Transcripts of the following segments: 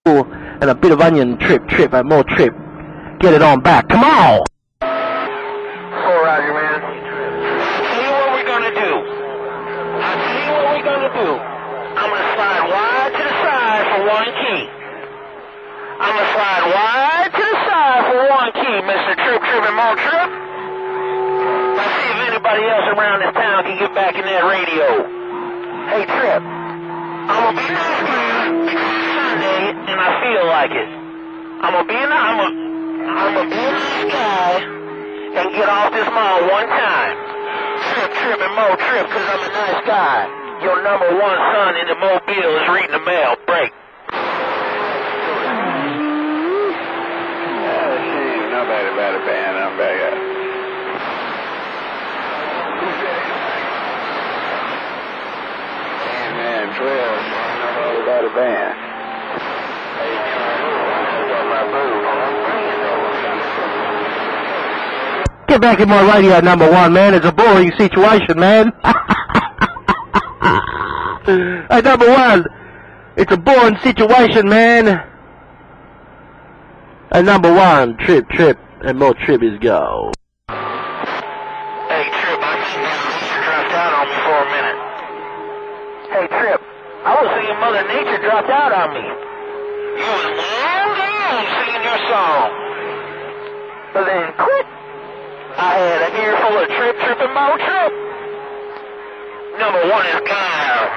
and a bit of onion. Trip, and more trip. Get it on back. Come on! 4 Roger, man. I'll tell you what we're gonna do. I'm gonna slide wide to the side for 1 key. Mr. Trip, and more trip. Let's see if anybody else around this town can get back in that radio. Hey, Trip. I'm gonna be nice Sunday, and I feel like it. I'm gonna be a nice guy and get off this mall 1 time. Trip, and more trip, cause I'm a nice guy. Your number 1 son in the Mobile is reading the mail. Break. Nobody about a band, I'm back up. Man, 12, nobody about a band. Get back in my radio, number 1, man. It's a boring situation, man. Hey, number 1, it's a boring situation, man. Hey, number 1, trip, and more trip is go. Hey, Trip, I think you dropped out on me for a minute. Hey, Trip, I was singing Mother Nature dropped out on me. You was long singing your song. But then, quick, I had an earful of Trip, and more trip. Number 1 is Kyle.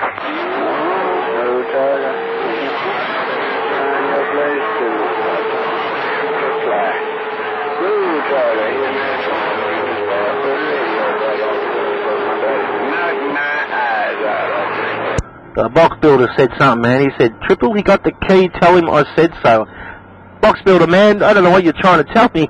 The box builder said something, man. He said, Triple, he got the key, tell him I said so. Box builder, man, I don't know what you're trying to tell me.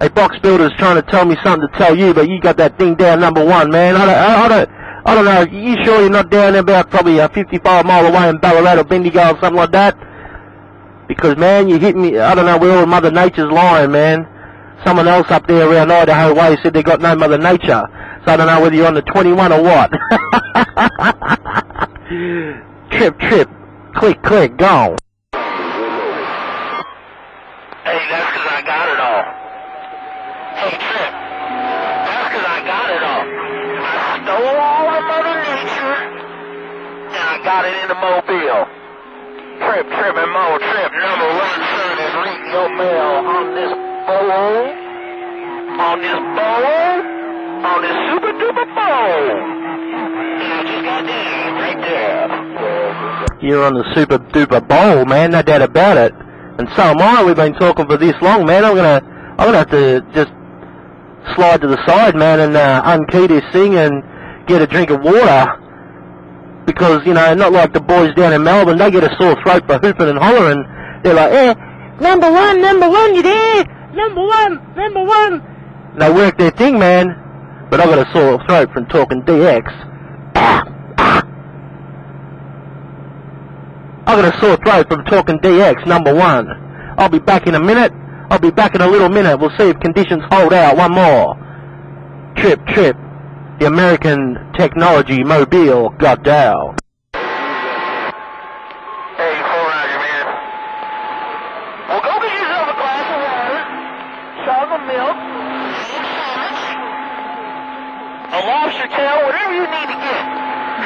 Hey, box builder's trying to tell me something to tell you, but you got that thing down, number 1, man. I don't know. You sure you're not down there about probably 55 mile away in Ballarat or Bendigo or something like that? Because, man, you hit me, I don't know, where all Mother Nature's lying, man. Someone else up there around Idaho way said they got no Mother Nature. So I don't know whether you're on the 21 or what. Trip, click, go. Hey, that's because I got it all. Hey, Trip, that's because I got it all. I stole all of Mother Nature, and I got it in the Mobile. Trip, and more trip. Number 1 son is reading your mail on this super duper bowl. And I just got down right there. You're on the super duper bowl, man, no doubt about it. And so am I. We've been talking for this long, man. I'm gonna have to just slide to the side, man, and unkey this thing and get a drink of water. Because, you know, not like the boys down in Melbourne, they get a sore throat for hooping and hollering. They're like, number one, you there? Number one. And they work their thing, man. But I've got a sore throat from talking DX. I've got a sore throat from talking DX, number 1. I'll be back in a minute. I'll be back in a little minute. We'll see if conditions hold out. One more. Trip. The American technology mobile got down. Hey, 4 Roger, man. Well, go get yourself a glass of water, some of milk, a lobster tail, whatever you need to get.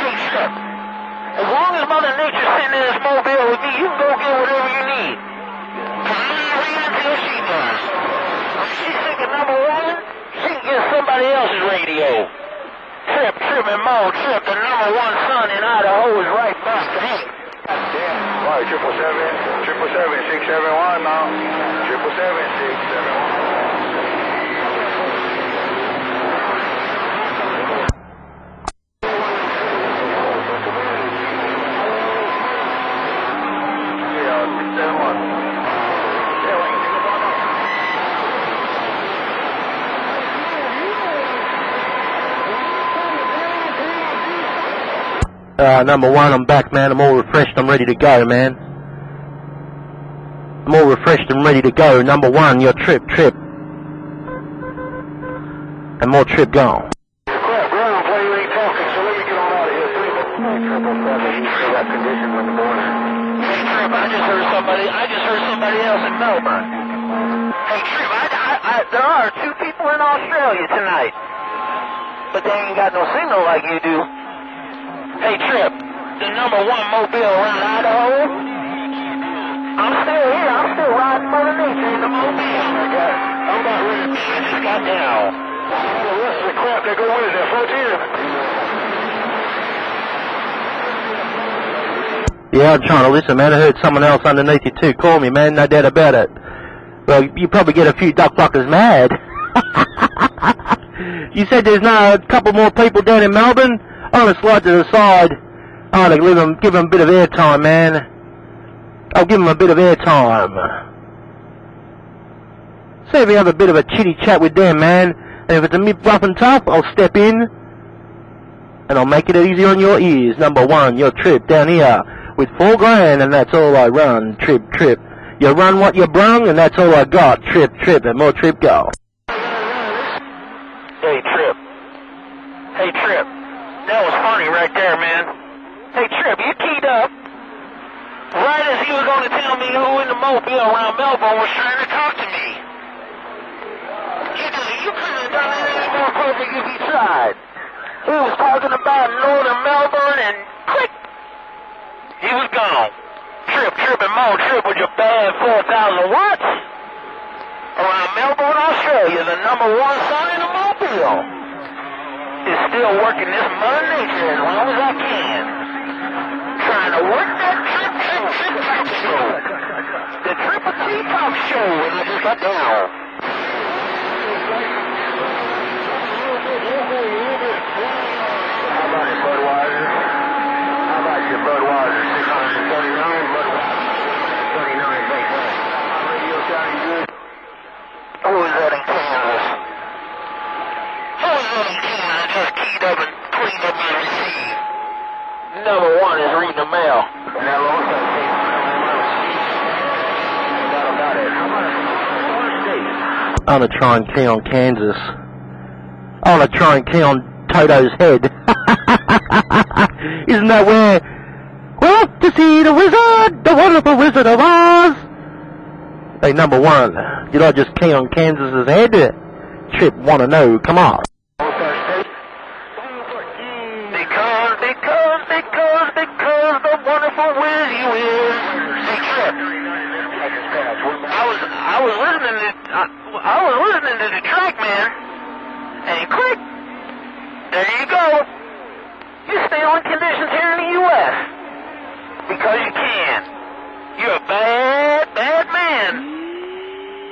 Hey, Trip, as long as Mother Nature's sitting in this mobile with me, you can go get whatever you need. Because I'm not reading until she does. If she's thinking number 1, she can get somebody else's radio. Trip, and more trip, the number 1 son in Idaho is right back. Hey. Damn. Right, 777-671 now. 777-671. Number 1, I'm back, man. I'm all refreshed. I'm ready to go, man. I'm all refreshed and ready to go. Number 1, your trip. And more trip gone. Crap, ground plane ain't talking, so let me get on out of here. 3 minutes. That condition with the border. I just heard somebody else in Melbourne. Hey, Trip, there are 2 people in Australia tonight, but they ain't got no signal like you do. Hey, Trip, the #1 mobile around Idaho. I'm still here. I'm still riding Mother Nature in the mobile. I'm about ready. I just got down. The rest of the crap that go with it, that 14. Yeah, I'm trying to listen, man. I heard someone else underneath you too call me, man. No doubt about it. Well, you probably get a few duck fuckers mad. You said there's a couple more people down in Melbourne? I'm going to slide to the side. I'm going to give them a bit of airtime, man. I'll give them a bit of airtime. See if we have a bit of a chitty chat with them, man. And if it's a bit rough and tough, I'll step in. And I'll make it easy on your ears. #1, your Trip down here. With $4 grand, and that's all I run. Trip. You run what you brung, and that's all I got. Trip, and more Trip go. Hey, Trip. That was funny right there, man. Hey, Trip, you keyed up right as he was going to tell me who in the mobile around Melbourne was trying to talk to me. You couldn't have done it any more perfect if you tried. He was talking about northern Melbourne, and click, he was gone. Trip and Mo Trip with your bad 4,000 watts around Melbourne, Australia, the #1 son in the mobile. Is still working this Mother Nature as long as I can. Trying to work that Trip talk show. The Triple T talk show, and I just got down. How about your Budweiser? How about your Budweiser? 639, Budweiser 39 base. Radio sounding good. Who is that in Kansas? Who is that in Kansas? I just keyed up and cleaned up my receipt. #1 is reading the mail. And that also about it. How about I'm going to try and key on Kansas. I want to try and key on Toto's head. Isn't that where? Well, to see the wizard, the wonderful Wizard of Oz. Hey, #1, did I just key on Kansas's head? Trip, want to know, come on. Because the wonderful Wiz you is. Hey, Trip. I was listening to the track, man, and click. There you go. You stay on conditions here in the U.S. because you can. You're a bad man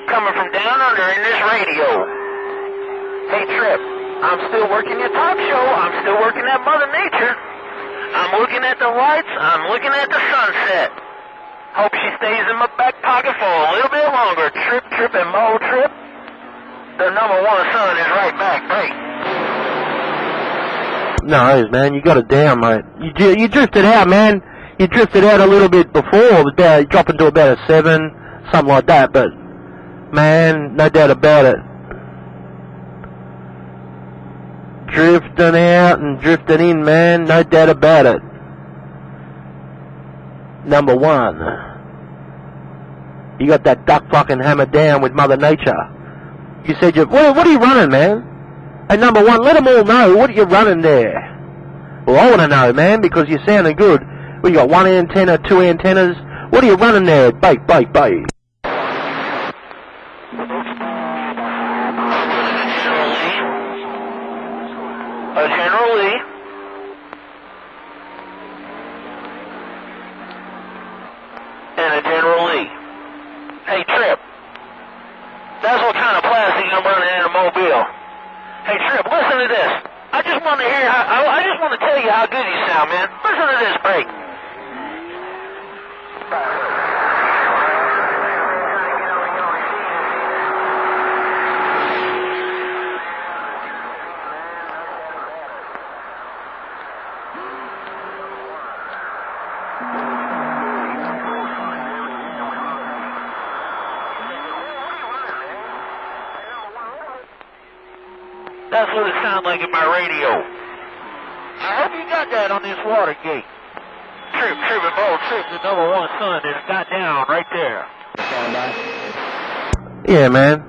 coming from down under in this radio. Hey, Trip, I'm still working your talk show. I'm still working at Mother Nature. I'm looking at the lights. I'm looking at the sunset. Hope she stays in my back pocket for a little bit longer. Trip, and Mo Trip. The #1 son is right back. Great. No, man, you got it down, mate. You drifted out, man. You drifted out a little bit before, dropping to about a 7, something like that. But, man, no doubt about it. Drifting out and drifting in, man, no doubt about it. #1, you got that duck fucking hammered down with Mother Nature. You said what are you running, man? Hey, #1, let them all know what you're running there. Well, I want to know, man, because you're sounding good. We got 1 antenna, 2 antennas. What are you running there? Bait. A General Lee. And a General Lee. Hey, Trip. That's what kind of plastic I'm running in a mobile. Hey, Trip, listen to this. I just want to tell you how good you sound, man. Listen to this break. That's what it sounds like in my radio. I hope you got that on this Watergate. Trip and Bowl Trip, the number one son that got down right there. Yeah, man.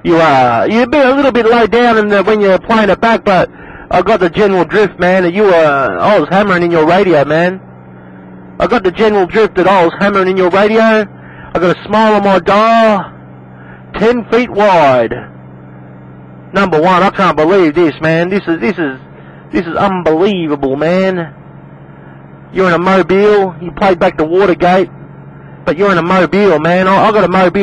You've been a little bit low down when you're playing it back, but I got the general drift, man, that I was hammering in your radio, man. I got the general drift that I was hammering in your radio. I got a smile on my dial, 10 feet wide. Number one, I can't believe this, man. This is unbelievable, man. You're in a mobile. You played back to Watergate, but you're in a mobile, man. I got a mobile.